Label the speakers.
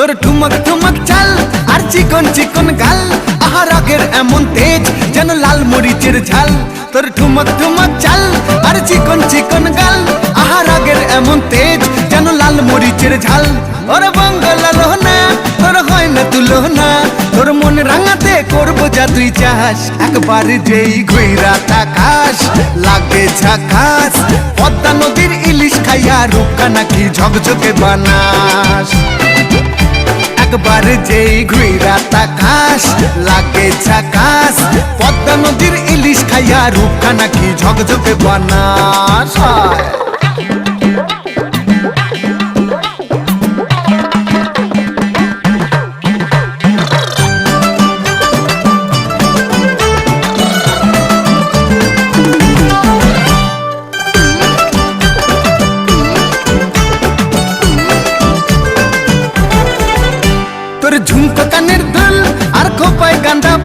Speaker 1: তোর ঠুমক ঠুমক চাল আর চিকন চিকন গাল, আহা রাগের এমন তেজ যেন লাল মরিচের ঝাল। তোর ঠুমক ঠুমক চাল আর চিকন চিকন গাল, আহা রাগের এমন তেজ যেন লাল মরিচের ঝাল। ওরে বাঙ্গালা লোহনা তোর হয় না তুলনা, তোর মন রাঙাতে করবো যা তুই চাস। একবার যেই ঘুইরা তাকাস লাগে ঝাকাস, পদ্মা নদীর ইলিশ খাইয়া রূপকা নাকি ঝকঝকে বানাস। একবার যেই ঘুইরা তাকাস লাগে ঝাকাস, পদ্মা নদীর ইলিশ খাইয়া রূপকা নাকি ঝকঝকে বানাস। তোর ঝুমকো কানের দুল আর খোপায় গান্দা